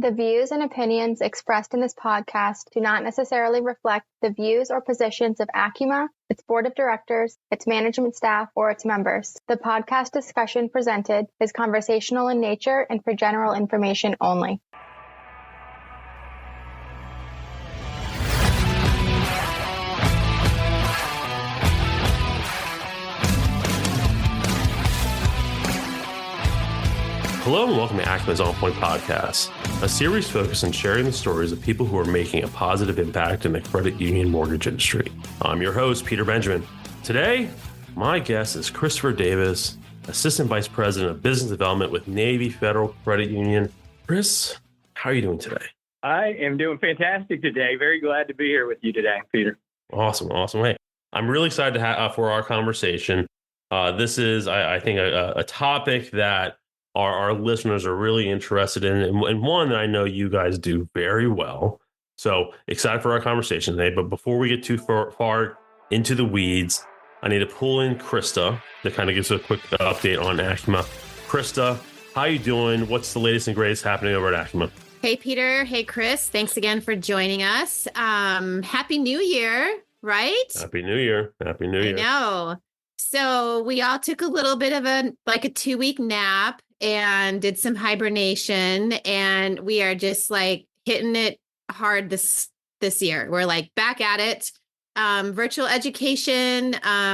The views and opinions expressed in this podcast do not necessarily reflect the views or positions of Acuma, its board of directors, its management staff, or its members. The podcast discussion presented is conversational in nature and for general information only. Hello and welcome to Acuma's On Point Podcast, a series focused on sharing the stories of people who are making a positive impact in the credit union mortgage industry. I'm your host, Peter Benjamin. Today, my guest is Christopher Davis, Assistant Vice President of Business Development with Navy Federal Credit Union. Chris, how are you doing today? I am doing fantastic today. Very glad to be here with you today, Peter. Awesome. Hey, I'm really excited for our conversation. This is, I think, a topic that our listeners are really interested in, and one that I know you guys do very well. So excited for our conversation today. But before we get too far into the weeds, I need to pull in Krista to kind of give us a quick update on Acuma. Krista, how you doing? What's the latest and greatest happening over at Acuma? Hey, Peter. Hey, Chris. Thanks again for joining us. Happy New Year, right? Happy New Year. Happy New Year. I know. So we all took a little bit of a 2-week nap and did some hibernation, and we are just hitting it hard this year. We're back at it. Virtual education.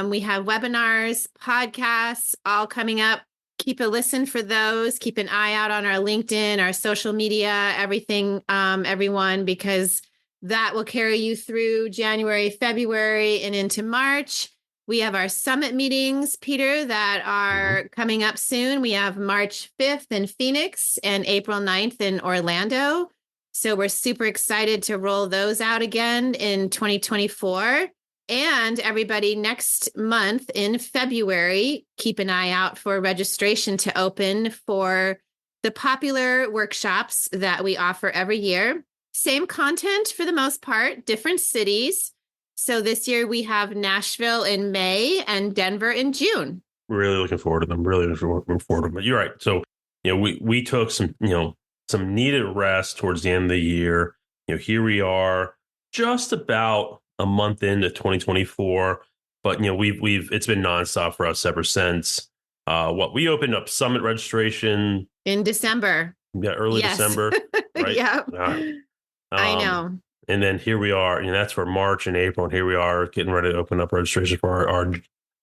We have webinars, podcasts, all coming up. Keep a listen for those. Keep an eye out on our LinkedIn, our social media, everything, everyone, because that will carry you through January, February, and into March. We have our summit meetings, Peter, that are coming up soon. We have March 5th in Phoenix and April 9th in Orlando. So we're super excited to roll those out again in 2024. And everybody, next month in February, keep an eye out for registration to open for the popular workshops that we offer every year. Same content for the most part, different cities. So this year we have Nashville in May and Denver in June. Really looking forward to them. Really looking forward to them. But you're right. So, we took some needed rest towards the end of the year. Here we are just about a month into 2024, but it's been nonstop for us ever since. We opened up summit registration in December. Yeah, early December. Right? Yeah. I know. And then here we are, that's for March and April. And here we are getting ready to open up registration for our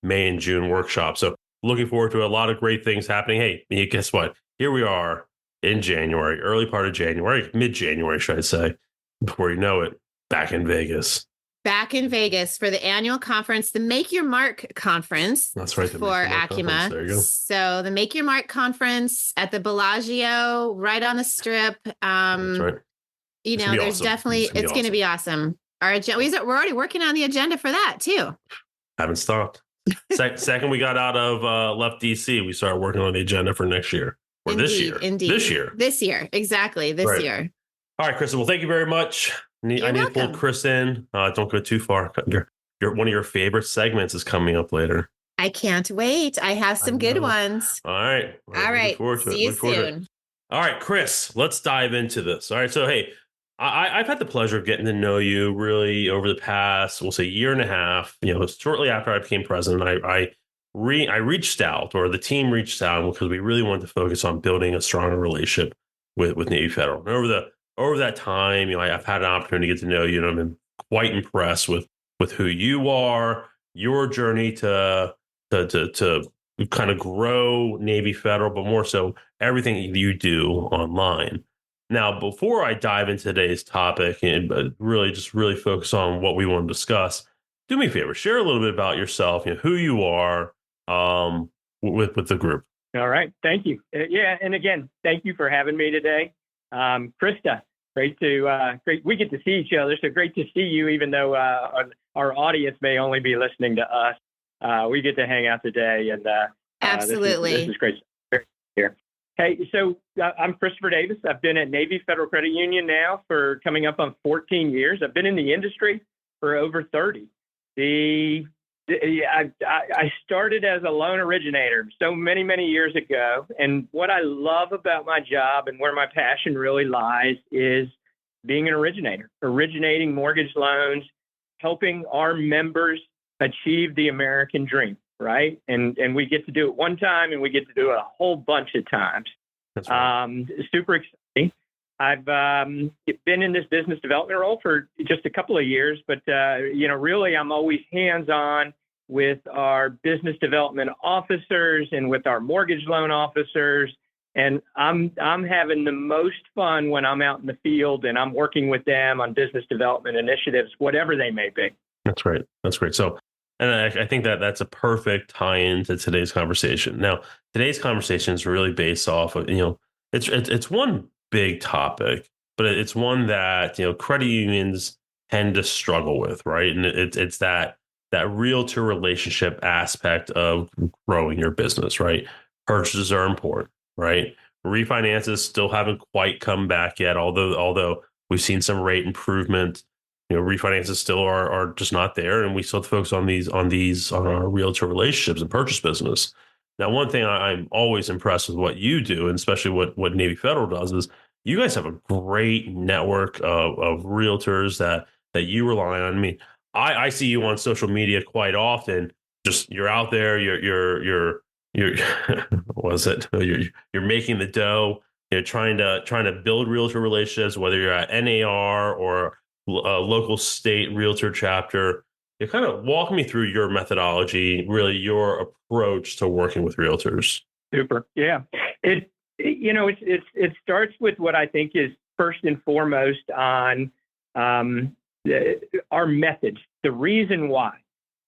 May and June workshop. So looking forward to a lot of great things happening. Hey, guess what? Here we are in January, early part of January, mid-January, should I say, before you know it, back in Vegas. Back in Vegas for the annual conference, the Make Your Mark conference. That's right. For Acuma. There you go. So the Make Your Mark conference at the Bellagio, right on the Strip. That's right. There's awesome. Definitely, it's going to be awesome. Our agenda, we're already working on the agenda for that too. Haven't stopped. Second, we got out of left DC, we started working on the agenda for next year or this year. Indeed. This year. Exactly. This year. All right, Chris. Well, thank you very much. I need to pull Chris in. Don't go too far. One of your favorite segments is coming up later. I can't wait. I have some good ones. All right. All right. See you soon. All right, Chris, let's dive into this. All right. So, hey, I've had the pleasure of getting to know you really over the past, we'll say, year and a half. Shortly after I became president, I reached out, or the team reached out, because we really wanted to focus on building a stronger relationship with Navy Federal. And over that time, I've had an opportunity to get to know you, and I've been quite impressed with who you are, your journey to kind of grow Navy Federal, but more so everything you do online. Now, before I dive into today's topic and really focus on what we want to discuss, do me a favor, share a little bit about yourself, who you are with the group. All right. Thank you. And again, thank you for having me today. Krista, great. We get to see each other, so great to see you, even though our audience may only be listening to us. We get to hang out today, and absolutely. This is great here. Hey, so I'm Christopher Davis. I've been at Navy Federal Credit Union now for coming up on 14 years. I've been in the industry for over 30. The I started as a loan originator so many, many years ago. And what I love about my job and where my passion really lies is being an originator, originating mortgage loans, helping our members achieve the American dream, right? And we get to do it one time, and we get to do it a whole bunch of times. That's right. Super exciting. I've been in this business development role for just a couple of years, but really I'm always hands-on with our business development officers and with our mortgage loan officers. And I'm having the most fun when I'm out in the field and I'm working with them on business development initiatives, whatever they may be. That's right. That's great. So, and I think that that's a perfect tie-in to today's conversation. Now, today's conversation is really based off of, it's one big topic, but it's one that, credit unions tend to struggle with, right? And it's that realtor relationship aspect of growing your business, right? Purchases are important, right? Refinances still haven't quite come back yet, although we've seen some rate improvement. Refinances still are just not there, and we still have to focus on our realtor relationships and purchase business. Now, one thing I'm always impressed with what you do, and especially what Navy Federal does, is you guys have a great network of realtors that you rely on. I mean, I see you on social media quite often. Just you're out there, you're what is it? You're making the dough. You're trying to build realtor relationships, whether you're at NAR or a local state realtor chapter. You kind of walk me through your methodology, really your approach to working with realtors. Super. Yeah. It starts with what I think is first and foremost on our methods, the reason why.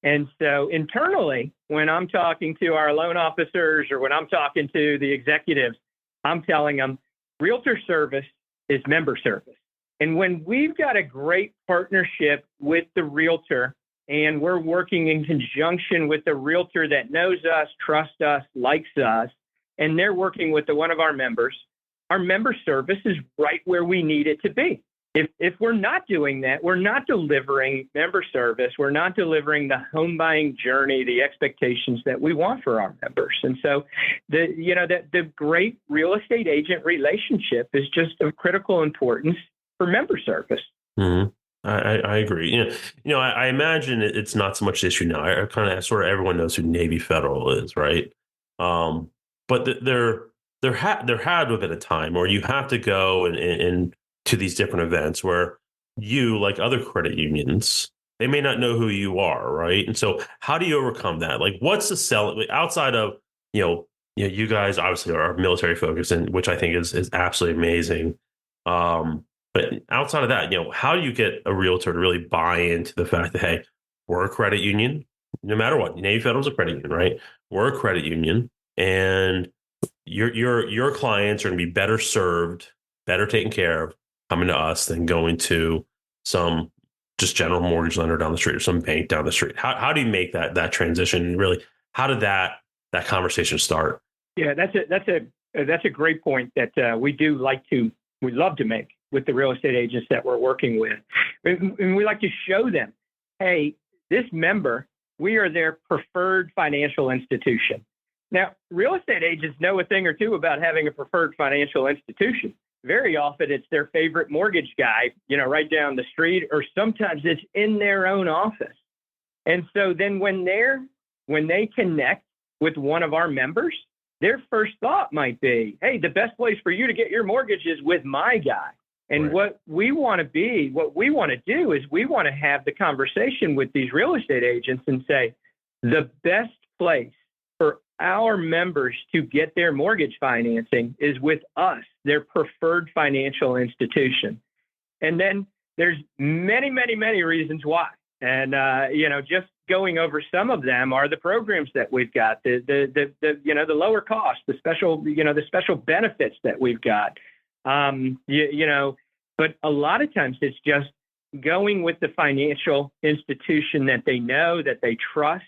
And so internally, when I'm talking to our loan officers or when I'm talking to the executives, I'm telling them realtor service is member service. And when we've got a great partnership with the realtor and we're working in conjunction with the realtor that knows us, trusts us, likes us, and they're working with one of our members service is right where we need it to be. If we're not doing that, we're not delivering member service. We're not delivering the home buying journey, the expectations that we want for our members. And so the great real estate agent relationship is just of critical importance for member service. Mm-hmm. I agree. I imagine it's not so much the issue now. I kind of sort of everyone knows who Navy Federal is, right? But there had been a time where you have to go and to these different events where you, like other credit unions, they may not know who you are, right? And so, how do you overcome that? Like, what's the sell outside of you guys obviously are military focused, and which I think is absolutely amazing. But outside of that, how do you get a realtor to really buy into the fact that, hey, we're a credit union, no matter what? Navy Federal's a credit union, right? We're a credit union, and your clients are going to be better served, better taken care of coming to us than going to some just general mortgage lender down the street or some bank down the street. How do you make that transition? Really, how did that conversation start? Yeah, that's a great point that we love to make with the real estate agents that we're working with. And we like to show them, hey, this member, we are their preferred financial institution. Now, real estate agents know a thing or two about having a preferred financial institution. Very often it's their favorite mortgage guy, right down the street, or sometimes it's in their own office. And so then when they connect with one of our members, their first thought might be, hey, the best place for you to get your mortgage is with my guy. And right. What we want to do is we want to have the conversation with these real estate agents and say, the best place for our members to get their mortgage financing is with us, their preferred financial institution. And then there's many, many, many reasons why. And, just going over some of them are the programs that we've got, the lower cost, the special benefits that we've got. But a lot of times it's just going with the financial institution that they know, that they trust,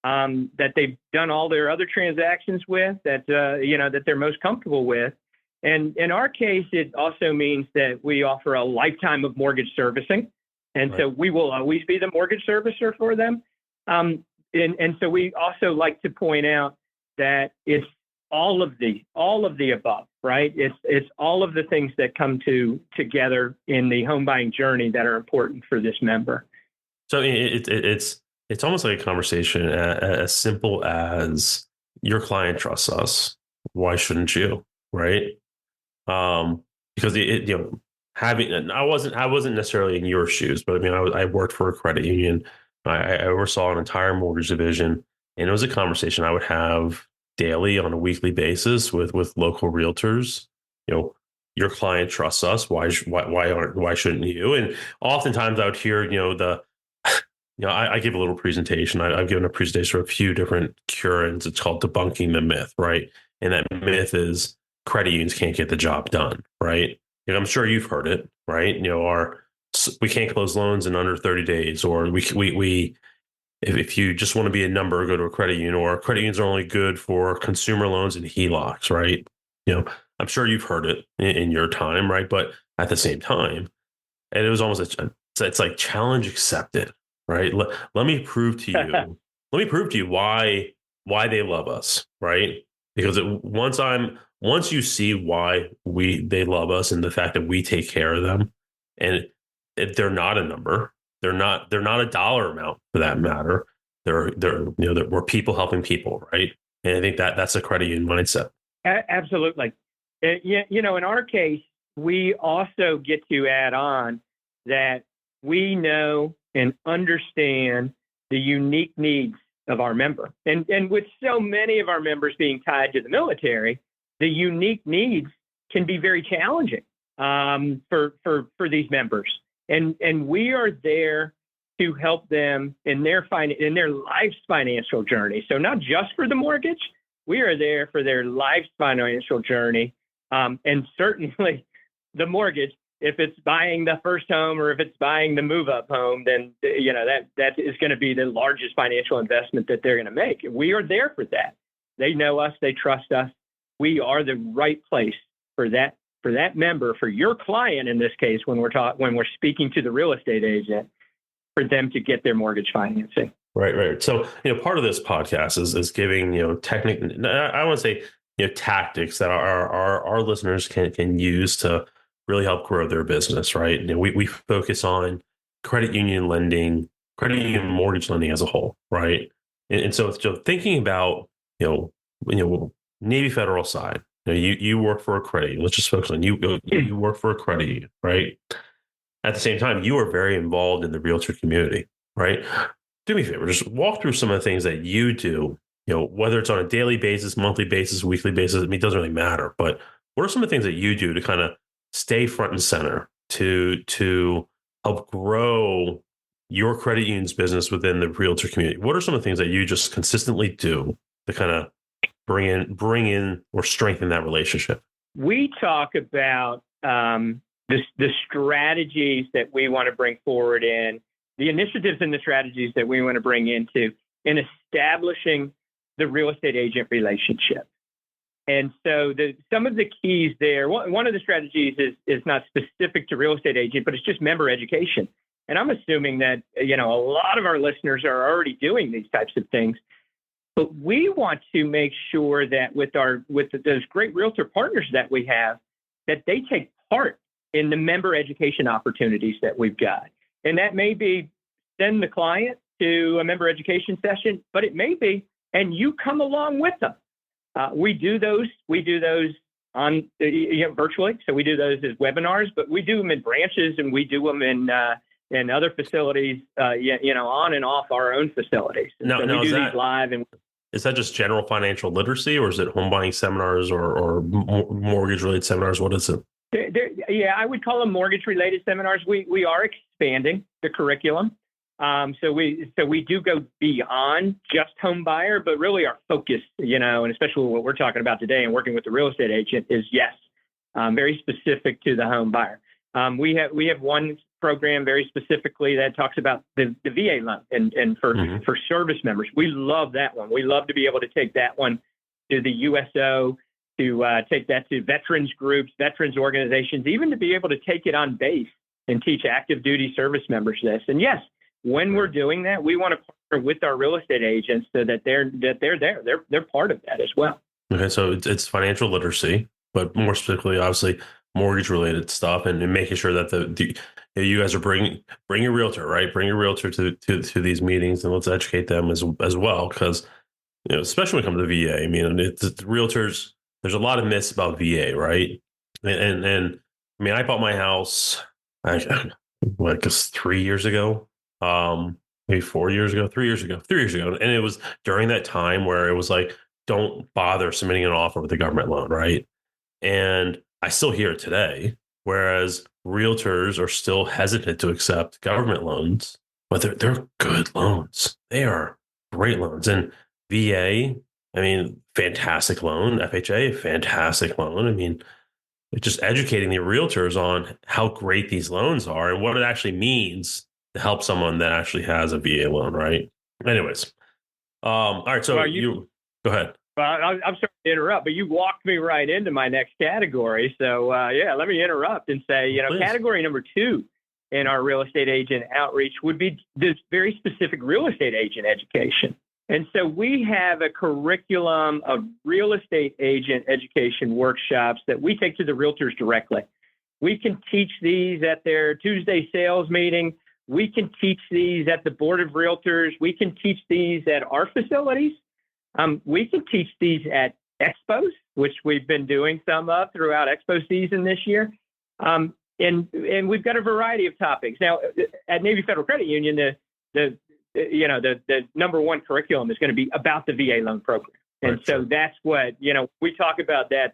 that they've done all their other transactions with, that they're most comfortable with. And in our case, it also means that we offer a lifetime of mortgage servicing. And right. So we will always be the mortgage servicer for them. and so we also like to point out that it's all of the above, right? It's all of the things that come together in the home buying journey that are important for this member. So it's almost like a conversation as simple as your client trusts us. Why shouldn't you? Right? Because having I wasn't necessarily in your shoes, but I mean I worked for a credit union. I oversaw an entire mortgage division, and it was a conversation I would have daily on a weekly basis with local realtors. Your client trusts us. Why shouldn't you? And oftentimes I would hear I give a little presentation. I've given a presentation for a few different currents. It's called debunking the myth, right? And that myth is credit unions can't get the job done, right? I'm sure you've heard it, right? We can't close loans in under 30 days, or if you just want to be a number, go to a credit union, or credit unions are only good for consumer loans and HELOCs, right? I'm sure you've heard it in your time, right? But at the same time, and it was almost it's like challenge accepted, right? Let me prove to you, why they love us, right? Because once you see why they love us and the fact that we take care of them, and if they're not a number, they're not a dollar amount for that matter. We're people helping people, right? And I think that's a credit union mindset. Absolutely. In our case, we also get to add on that we know and understand the unique needs of our member. And with so many of our members being tied to the military, the unique needs can be very challenging for these members. And we are there to help them in their life's financial journey. So not just for the mortgage, we are there for their life's financial journey. And certainly the mortgage, if it's buying the first home or if it's buying the move-up home, then that is going to be the largest financial investment that they're going to make. We are there for that. They know us. They trust us. We are the right place for that member, for your client in this case, when we're speaking to the real estate agent, for them to get their mortgage financing. Right. So part of this podcast is giving I want to say tactics that our listeners can use to really help grow their business. Right. We focus on credit union lending, credit union mortgage lending as a whole. Right. And so thinking about Navy Federal side, you work for a credit union. Let's just focus on you. You work for a credit union, right? At the same time, you are very involved in the realtor community, right? Do me a favor, just walk through some of the things that you do, whether it's on a daily basis, monthly basis, weekly basis, it doesn't really matter. But what are some of the things that you do to kind of stay front and center to help grow your credit union's business within the realtor community? What are some of the things that you just consistently do to kind of bring in or strengthen that relationship? We talk about the strategies that we want to bring forward in, the initiatives and the strategies that we want to bring into in establishing the real estate agent relationship. And so some of the keys there, one of the strategies is not specific to real estate agent, but it's just member education. And I'm assuming that, a lot of our listeners are already doing these types of things. But we want to make sure that with those great realtor partners that we have, that they take part in the member education opportunities that we've got. And that may be send the client to a member education session, but it may be, and you come along with them. We do those on virtually. So we do those as webinars, but we do them in branches and we do them in other facilities, on and off our own facilities. No, so we do these live. And is that just general financial literacy, or is it home buying seminars or mortgage related seminars? What is it? I would call them mortgage related seminars. We are expanding the curriculum. So we do go beyond just home buyer, but really our focus, and especially what we're talking about today and working with the real estate agent is very specific to the home buyer. We have one program very specifically that talks about the VA loan and for service members. We love that one. We love to be able to take that one to the USO, to take that to veterans groups, veterans organizations, even to be able to take it on base and teach active duty service members this. And yes, when we're doing that, we want to partner with our real estate agents so that they're there. They're part of that as well. Okay, so it's financial literacy, but more specifically, obviously, mortgage related stuff, and making sure that you guys are bring your realtor, right? Bring your realtor to these meetings, and let's educate them as well, because especially when it comes to VA. I mean, it's realtors. There's a lot of myths about VA, right? And I mean, I bought my house, I guess 3 years ago, maybe 4 years ago, 3 years ago, and it was during that time where it was like, don't bother submitting an offer with a government loan, right? And I still hear it today, whereas realtors are still hesitant to accept government loans, but they're good loans. They are great loans. And VA, I mean, fantastic loan. FHA, fantastic loan. I mean, it's just educating the realtors on how great these loans are and what it actually means to help someone that actually has a VA loan, right? Anyways, all right. So Well, you go ahead. Well, I'm sorry to interrupt, but you walked me right into my next category. So, let me interrupt and say, Please. category number 2 in our real estate agent outreach would be this very specific real estate agent education. And so we have a curriculum of real estate agent education workshops that we take to the realtors directly. We can teach these at their Tuesday sales meeting. We can teach these at the Board of Realtors. We can teach these at our facilities. We can teach these at expos, which we've been doing some of throughout expo season this year. And we've got a variety of topics. Now, at Navy Federal Credit Union, the number one curriculum is going to be about the VA loan program. And Right, so sure. That's what, we talk about that.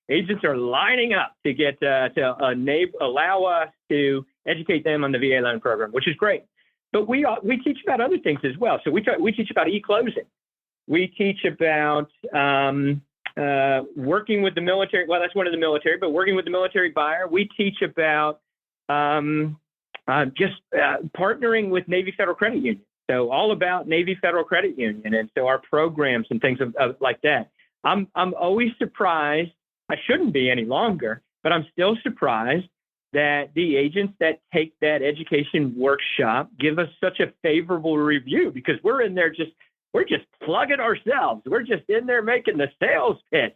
Agents are lining up to get allow us to educate them on the VA loan program, which is great. But we teach about other things as well. So we teach about e-closing. We teach about working with the military. Well, that's one of the military, but working with the military buyer. We teach about partnering with Navy Federal Credit Union. So all about Navy Federal Credit Union, and so our programs and things like that. I'm always surprised. I shouldn't be any longer, but I'm still surprised that the agents that take that education workshop give us such a favorable review, because we're in there we're just plugging ourselves. We're just in there making the sales pitch.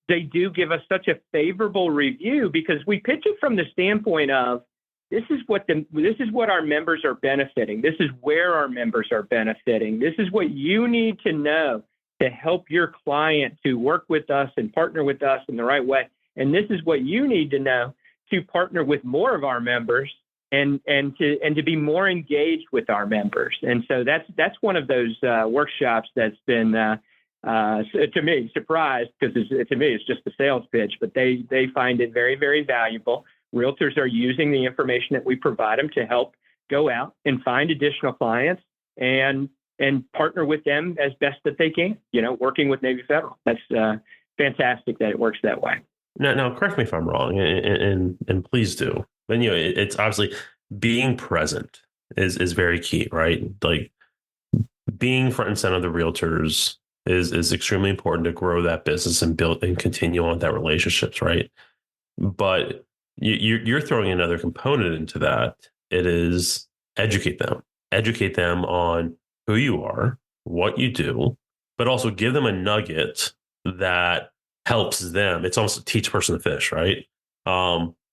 They do give us such a favorable review because we pitch it from the standpoint of this is what our members are benefiting. This is where our members are benefiting. This is what you need to know to help your client to work with us and partner with us in the right way. And this is what you need to know to partner with more of our members and to be more engaged with our members. And so that's one of those workshops that's been to me surprised, because to me it's just a sales pitch, but they find it very, very valuable. Realtors are using the information that we provide them to help go out and find additional clients and partner with them as best that they can, working with Navy Federal. That's fantastic that it works that way. Now, correct me if I'm wrong, and please do. But it's obviously being present is very key, right? Like being front and center of the realtors is extremely important to grow that business and build and continue on that relationships, right? But you're throwing another component into that. It is educate them on who you are, what you do, but also give them a nugget that helps them. It's almost a teach a person to fish, right?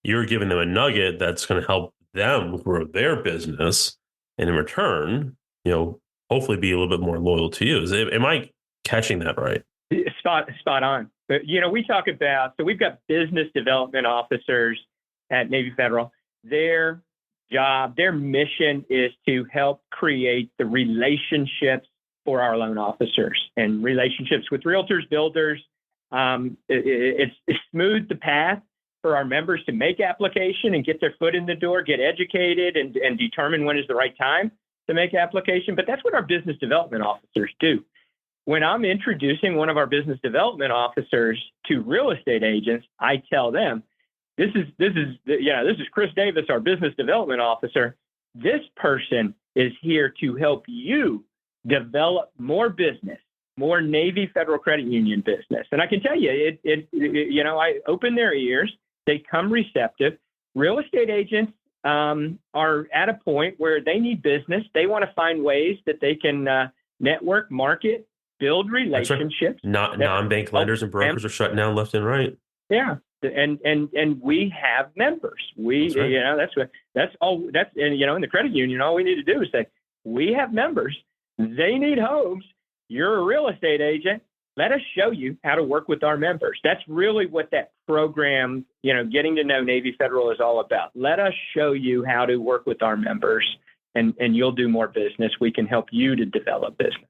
You're giving them a nugget that's going to help them grow their business, and in return, hopefully be a little bit more loyal to you. Am I catching that right? Spot on. But, we talk about, so we've got business development officers at Navy Federal. Their job, their mission is to help create the relationships for our loan officers and relationships with realtors, builders. It's smoothed the path for our members to make application and get their foot in the door, get educated, and determine when is the right time to make application. But that's what our business development officers do. When I'm introducing one of our business development officers to real estate agents, I tell them, this is Chris Davis, our business development officer. This person is here to help you develop more business, more Navy Federal Credit Union business. And I can tell you, I open their ears. They come receptive. Real estate agents are at a point where they need business. They want to find ways that they can network, market, build relationships. Right. Non-bank lenders and brokers are shutting down left and right. Yeah. And we have members. That's right. And in the credit union, all we need to do is say, we have members. They need homes. You're a real estate agent. Let us show you how to work with our members. That's really what that program, getting to know Navy Federal is all about. Let us show you how to work with our members, and you'll do more business. We can help you to develop business.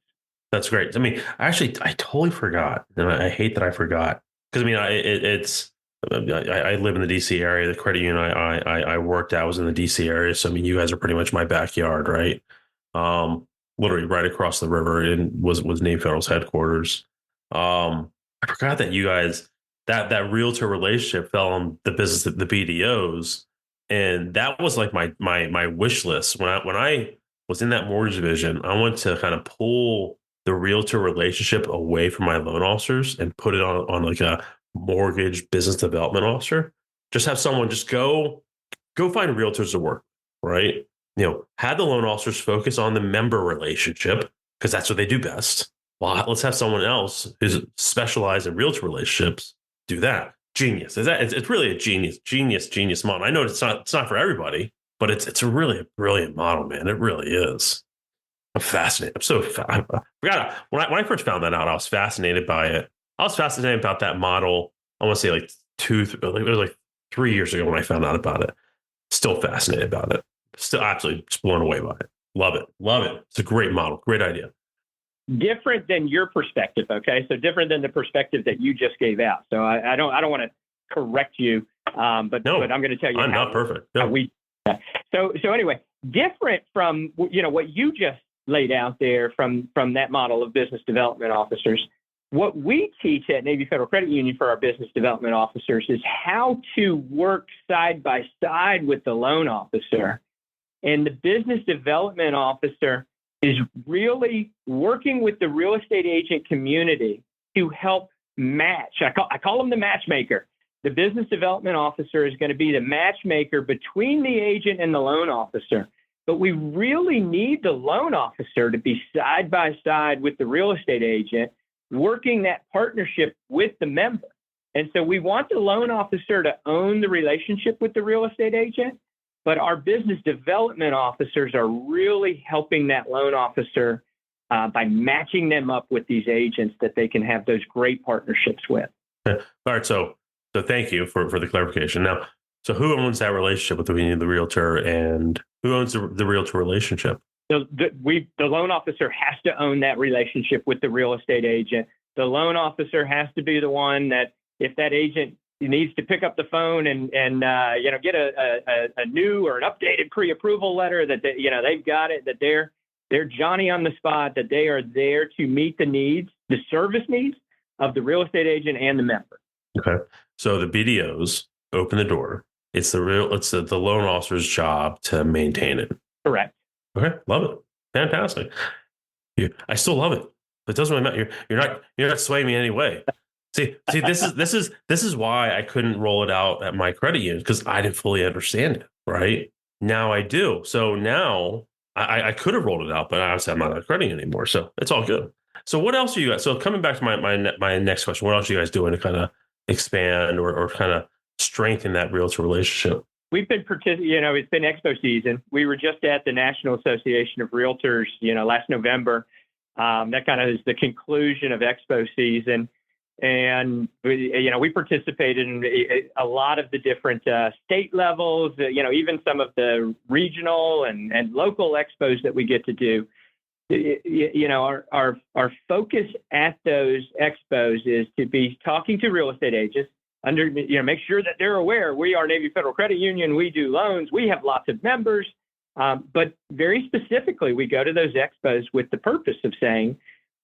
That's great. I mean, I totally forgot, and I hate that I forgot, because I live in the DC area. The credit union I worked at was in the DC area. So, I mean, you guys are pretty much my backyard, right? Literally right across the river and was Navy Federal's headquarters. I forgot that you guys, that realtor relationship fell on the business, the BDOs. And that was like my wish list. When I was in that mortgage division, I wanted to kind of pull the realtor relationship away from my loan officers and put it on like a mortgage business development officer. Just have someone just go find realtors to work, right? Have the loan officers focus on the member relationship, because that's what they do best. Well, let's have someone else who's specialized in realtor relationships do that. Genius. It's really a genius model. I know it's not for everybody, but it's a really brilliant model, man. It really is. I'm fascinated. I forgot when I first found that out, I was fascinated by it. I was fascinated about that model. I want to say like it was like 3 years ago when I found out about it. Still fascinated about it. Still absolutely just blown away by it. Love it. It's a great model. Great idea. Different than your perspective. Okay. So different than the perspective that you just gave out. So I don't want to correct you. But I'm going to tell you. I'm not perfect. No. So anyway, different from, what you just laid out there from that model of business development officers. What we teach at Navy Federal Credit Union for our business development officers is how to work side by side with the loan officer. And the business development officer is really working with the real estate agent community to help match. I call them the matchmaker. The business development officer is going to be the matchmaker between the agent and the loan officer. But we really need the loan officer to be side by side with the real estate agent, working that partnership with the member. And so we want the loan officer to own the relationship with the real estate agent, but our business development officers are really helping that loan officer by matching them up with these agents that they can have those great partnerships with. All right. So thank you for the clarification. Now, so who owns that relationship between the realtor and who owns the realtor relationship? So the loan officer has to own that relationship with the real estate agent. The loan officer has to be the one that, if that agent needs to pick up the phone and get a new or an updated pre-approval letter, that they've got it, that they're Johnny on the spot, that they are there to meet the needs, the service needs of the real estate agent and the member. Okay, so the BDOs open the door. It's the loan officer's job to maintain it. Correct. Okay, love it. Fantastic. I still love it. It doesn't really matter. You're not swaying me in any way. See, this is why I couldn't roll it out at my credit union, because I didn't fully understand it. Right now, I do. So now I could have rolled it out, but obviously I'm not at a credit union anymore. So it's all good. So what else are you guys? So coming back to my next question, what else are you guys doing to kind of expand or kind of strengthen that realtor relationship? We've been it's been Expo season. We were just at the National Association of Realtors, last November. That kind of is the conclusion of Expo season. And, we participated in a lot of the different state levels, even some of the regional and local expos that we get to do. Our focus at those expos is to be talking to real estate agents, make sure that they're aware we are Navy Federal Credit Union. We do loans. We have lots of members. But very specifically, we go to those expos with the purpose of saying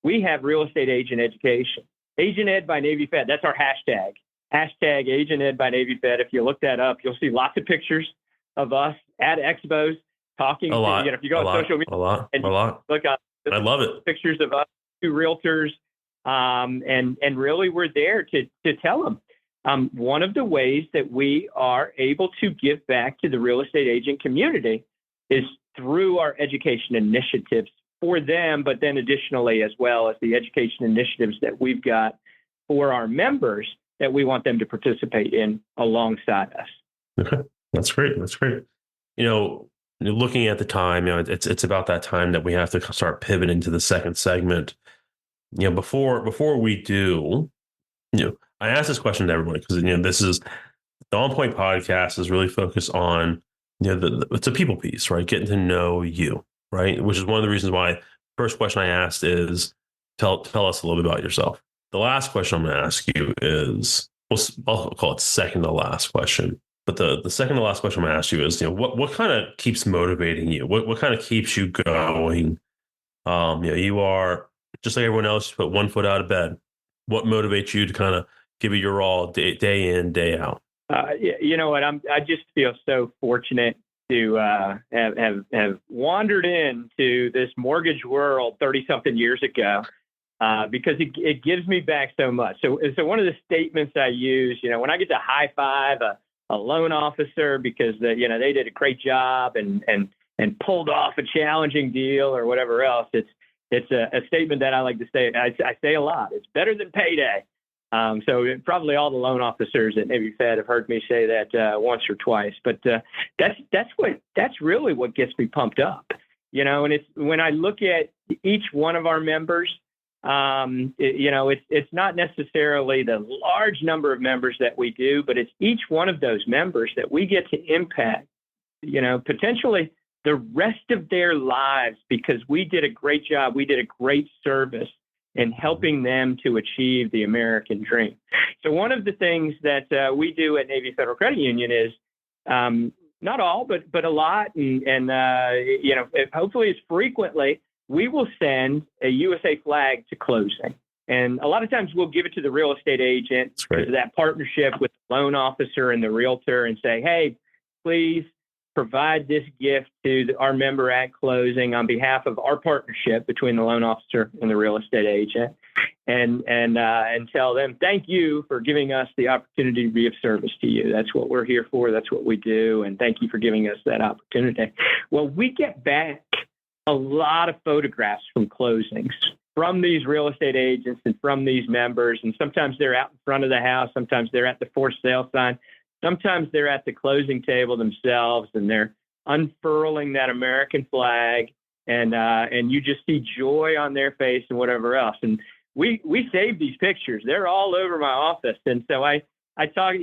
we have real estate agent education. Agent Ed by Navy Fed. That's our hashtag. Hashtag Agent Ed by Navy Fed. If you look that up, you'll see lots of pictures of us at expos talking. A lot. If you go on social media, a lot. Look up. I love it. Pictures of us, two realtors, and really we're there to tell them. one of the ways that we are able to give back to the real estate agent community is through our education initiatives for them, but then additionally as well as the education initiatives that we've got for our members that we want them to participate in alongside us. Okay, that's great. That's great. Looking at the time, it's about that time that we have to start pivoting to the second segment. Before we do, I ask this question to everybody because this is the On Point podcast is really focused on it's a people piece, right? Getting to know you, right? Which is one of the reasons why first question I asked is tell us a little bit about yourself. The last question I'm going to ask you is I'll call it second to last question. But the second to last question I'm going to ask you is what kind of keeps motivating you? What kind of keeps you going? You are just like everyone else. You put one foot out of bed. What motivates you to kind of give it your all day in, day out? You know what? I just feel so fortunate to have wandered into this mortgage world 30-something years ago because it gives me back so much. So one of the statements I use, when I get to high five a loan officer because they did a great job and pulled off a challenging deal or whatever else, it's a statement that I like to say. I say a lot. It's better than payday. So probably all the loan officers at Navy Fed have heard me say that once or twice. But that's really what gets me pumped up. And it's when I look at each one of our members. It's not necessarily the large number of members that we do, but it's each one of those members that we get to impact. Potentially the rest of their lives because we did a great job. We did a great service in helping them to achieve the American dream. So one of the things that we do at Navy Federal Credit Union is not all, but a lot. And hopefully it's frequently, we will send a USA flag to closing. And a lot of times we'll give it to the real estate agent because of that partnership with the loan officer and the realtor and say, hey, please provide this gift to our member at closing on behalf of our partnership between the loan officer and the real estate agent and tell them, thank you for giving us the opportunity to be of service to you. That's what we're here for. That's what we do. And thank you for giving us that opportunity. Well, we get back a lot of photographs from closings from these real estate agents and from these members. And sometimes they're out in front of the house. Sometimes they're at the for sale sign. Sometimes they're at the closing table themselves and they're unfurling that American flag and you just see joy on their face and whatever else. And we save these pictures. They're all over my office. And so I talk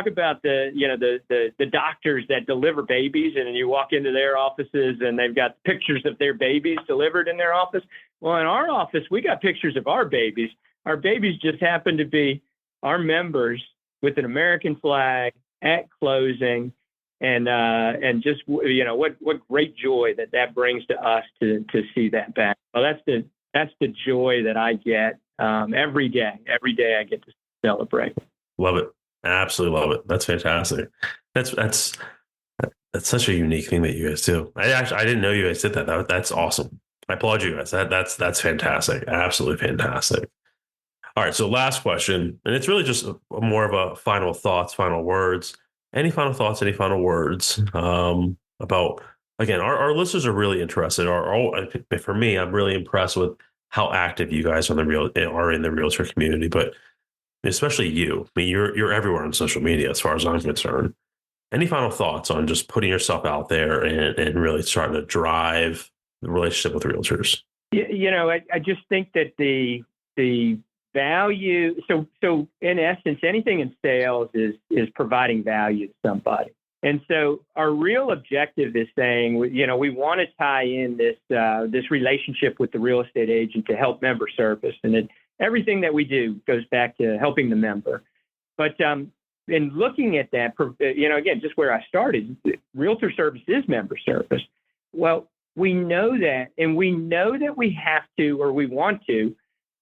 about the doctors that deliver babies and then you walk into their offices and they've got pictures of their babies delivered in their office. Well, in our office, we got pictures of our babies. Our babies just happen to be our members with an American flag at closing, and just what great joy that brings to us to see that back. Well, that's the joy that I get every day. Every day I get to celebrate. Love it, absolutely love it. That's fantastic. That's such a unique thing that you guys do. I didn't know you guys did that. That's awesome. I applaud you guys. That's fantastic. Absolutely fantastic. All right. So last question, and it's really just more of a final thoughts, final words. Any final thoughts, any final words about, again, our listeners are really interested. For me, I'm really impressed with how active you guys are in the realtor community, but especially you. I mean, you're everywhere on social media as far as I'm concerned. Any final thoughts on just putting yourself out there and really starting to drive the relationship with realtors? I just think that the value. So in essence, anything in sales is providing value to somebody. And so our real objective is saying, we want to tie in this relationship with the real estate agent to help member service. And everything that we do goes back to helping the member. But in looking at that, again, just where I started, realtor service is member service. Well, we know that, and we know that we have to, or we want to,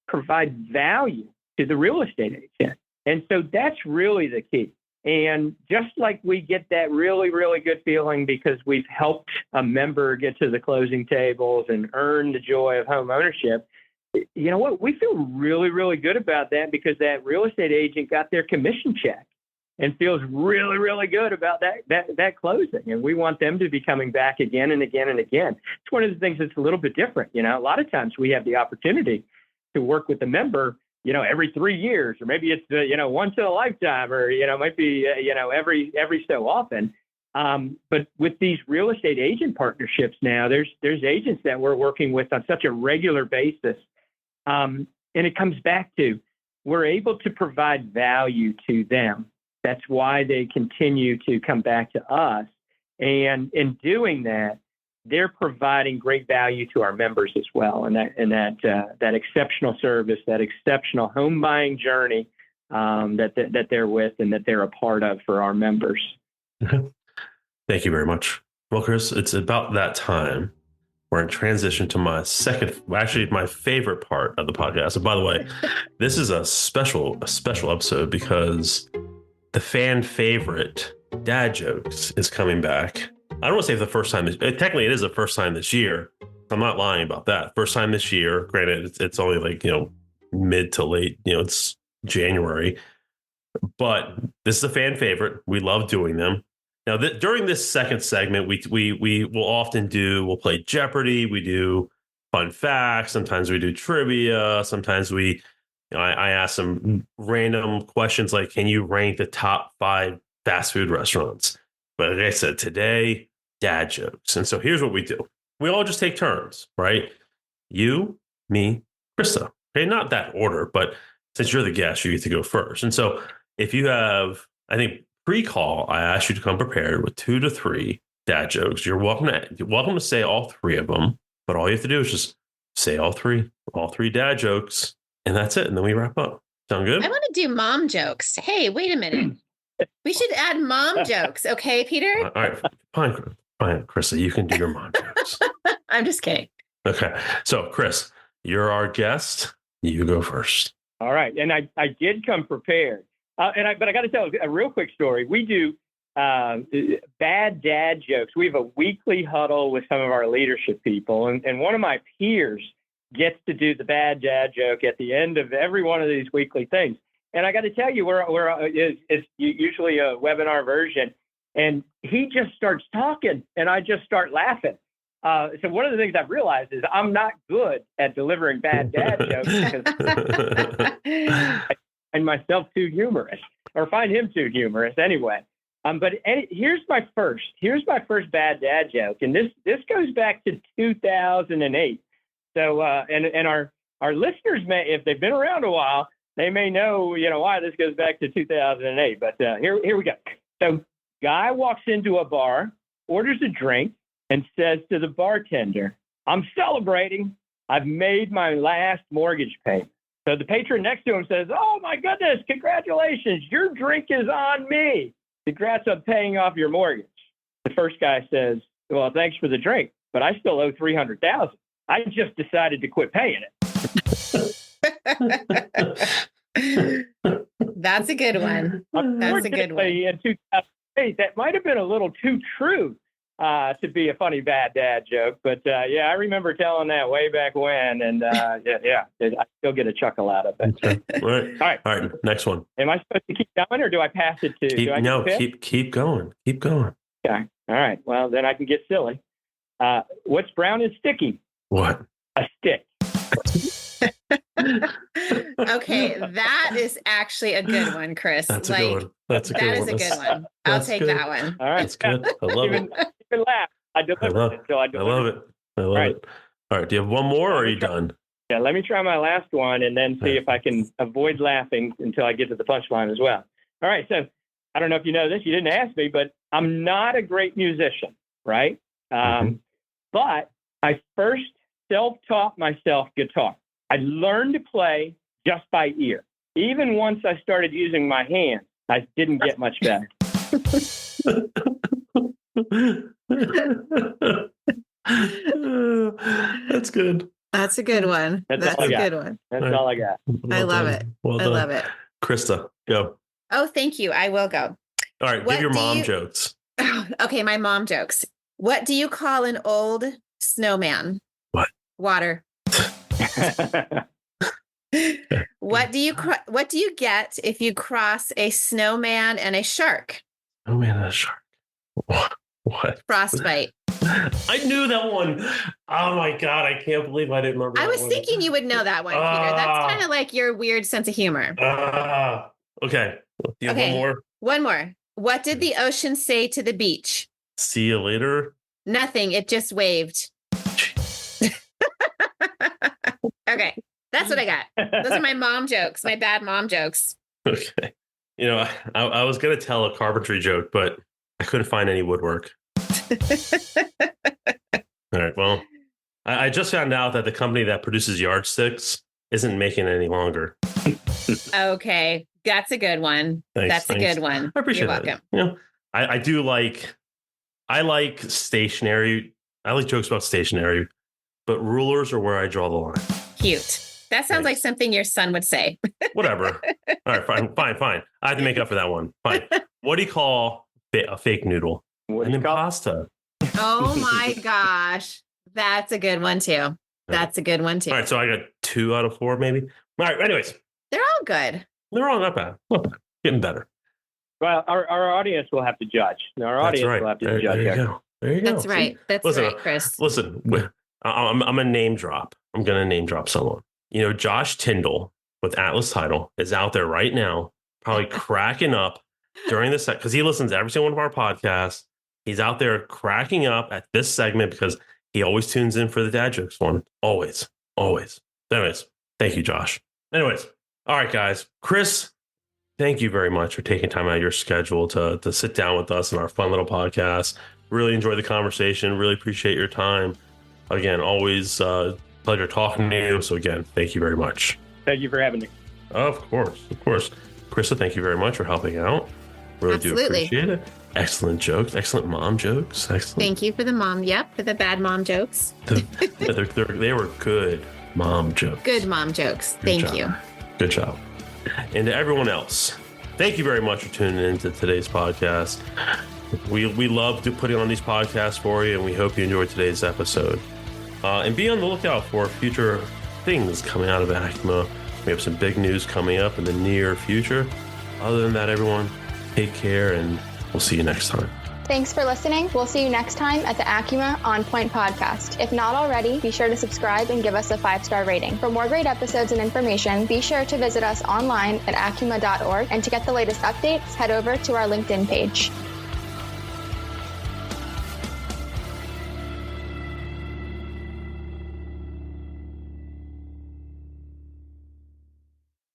provide value to the real estate agent. And so that's really the key. And just like we get that really, really good feeling because we've helped a member get to the closing tables and earn the joy of home ownership, you know what? We feel really, really good about that because that real estate agent got their commission check and feels really, really good about that closing. And we want them to be coming back again and again and again. It's one of the things that's a little bit different. You know, a lot of times we have the opportunity to work with the member, you know, every 3 years, or maybe it's, you know, once in a lifetime, or, you know, might be, you know, every so often. But with these real estate agent partnerships now, there's agents that we're working with on such a regular basis. And it comes back to, we're able to provide value to them. That's why they continue to come back to us. And in doing that, they're providing great value to our members as well. And that exceptional service, that exceptional home buying journey that they're with and that they're a part of for our members. Thank you very much. Well, Chris, it's about that time. We're in transition to my my favorite part of the podcast. And by the way, this is a special episode because the fan favorite dad jokes is coming back. I don't want to say for the first time. Technically, it is the first time this year. I'm not lying about that. First time this year. Granted, it's only like, you know, mid to late. You know, it's January. But this is a fan favorite. We love doing them. Now, during this second segment, we will often we'll play Jeopardy. We do fun facts. Sometimes we do trivia. Sometimes I ask some random questions like, can you rank the top 5 fast food restaurants? But like I said, today, dad jokes. And so here's what we do. We all just take turns, right? You, me, Krista. Okay, not that order, but since you're the guest, you get to go first. And so if you have, I think, pre-call, I asked you to come prepared with 2 to 3 dad jokes. You're welcome to say all 3 of them, but all you have to do is just say all three dad jokes, and that's it. And then we wrap up. Sound good? I want to do mom jokes. Hey, wait a minute. We should add mom jokes. Okay, Peter? All right. Fine, Krista, you can do your mom jokes. I'm just kidding. Okay. So, Chris, you're our guest. You go first. All right. And I did come prepared. But I got to tell a real quick story. We do bad dad jokes. We have a weekly huddle with some of our leadership people. And one of my peers gets to do the bad dad joke at the end of every one of these weekly things. And I got to tell you, it's usually a webinar version. And he just starts talking and I just start laughing. So one of the things I've realized is I'm not good at delivering bad dad jokes because I find myself too humorous, or find him too humorous anyway. But here's my first bad dad joke, and this goes back to 2008. So and our listeners may, if they've been around a while, they may know why this goes back to 2008. But here we go. So guy walks into a bar, orders a drink, and says to the bartender, "I'm celebrating. I've made my last mortgage payment." So the patron next to him says, "Oh my goodness, congratulations. Your drink is on me. Congrats on paying off your mortgage." The first guy says, "Well, thanks for the drink, but I still owe $300,000. I just decided to quit paying it." That's a good one. That's a good one. In 2008, that might have been a little too true to be a funny bad dad joke. But yeah, I remember telling that way back when. And I still get a chuckle out of it. Okay. All right. Next one. Am I supposed to keep going or do I pass it to? Keep going. Keep going. Okay. All right. Well, then I can get silly. What's brown and sticky? What? A stick. Okay, that is actually a good one, Chris. That's a good one. That is a good one. I'll take that one. All right. That's good. I love it. Even laugh. I love it. I love it. All right. Do you have one more or are you done? Yeah, let me try my last one and then see if I can avoid laughing until I get to the punchline as well. All right. So I don't know if you know this. You didn't ask me, but I'm not a great musician, right? But I first self-taught myself guitar. I learned to play just by ear. Even once I started using my hands, I didn't get much better. That's good. That's a good one. That's a good one. That's all I got. I love it. I love it. Krista, go. Oh, thank you. I will go. All right. Give your mom jokes. Okay. My mom jokes. What do you call an old snowman? What? Water. What do you get if you cross a snowman and a shark? Oh man, a shark. What? Frostbite. I knew that one. Oh my God, I can't believe I didn't remember. I was thinking you would know that one, Peter. That's kind of like your weird sense of humor. Okay. Do you have one more? One more. What did the ocean say to the beach? See you later. Nothing. It just waved. Okay. That's what I got. Those are my mom jokes, my bad mom jokes. Okay. You know, I was going to tell a carpentry joke, but I couldn't find any woodwork. All right. Well, I just found out that the company that produces yardsticks isn't making it any longer. Okay. That's a good one. Thanks. A good one. I appreciate You're that. welcome. You know, I like stationery. I like jokes about stationery, but rulers are where I draw the line. Cute. That sounds like something your son would say. Whatever. All right, fine. I have to make up for that one. Fine. What do you call a fake noodle? An impasta. Oh my gosh. That's a good one too. All right, so I got 2 out of 4 maybe. All right, anyways. They're all good. They're all not bad. Getting better. Well, our audience will have to judge. Our audience will have to judge. There you go. That's right. That's right, Chris. Listen, I'm a name drop. I'm going to name drop someone. You know, Josh Tyndall with Atlas Title is out there right now, probably cracking up during this because he listens to every single one of our podcasts. He's out there cracking up at this segment because he always tunes in for the dad jokes one. Always. Anyways, thank you, Josh. Anyways, all right, guys. Chris, thank you very much for taking time out of your schedule to sit down with us in our fun little podcast. Really enjoyed the conversation. Really appreciate your time. Again, always pleasure talking to you. So again, thank you very much. Thank you for having me. Of course. Krista, thank you very much for helping out. Really do appreciate it. Excellent jokes. Excellent mom jokes. Excellent. Thank you for the mom. Yep, for the bad mom jokes. They were good mom jokes. Good mom jokes. Thank you. Good job. And to everyone else, thank you very much for tuning in to today's podcast. We love putting on these podcasts for you, and we hope you enjoyed today's episode. And be on the lookout for future things coming out of Acuma. We have some big news coming up in the near future. Other than that, everyone, take care, and we'll see you next time. Thanks for listening. We'll see you next time at the Acuma On Point podcast. If not already, be sure to subscribe and give us a 5-star rating. For more great episodes and information, be sure to visit us online at acuma.org. And to get the latest updates, head over to our LinkedIn page.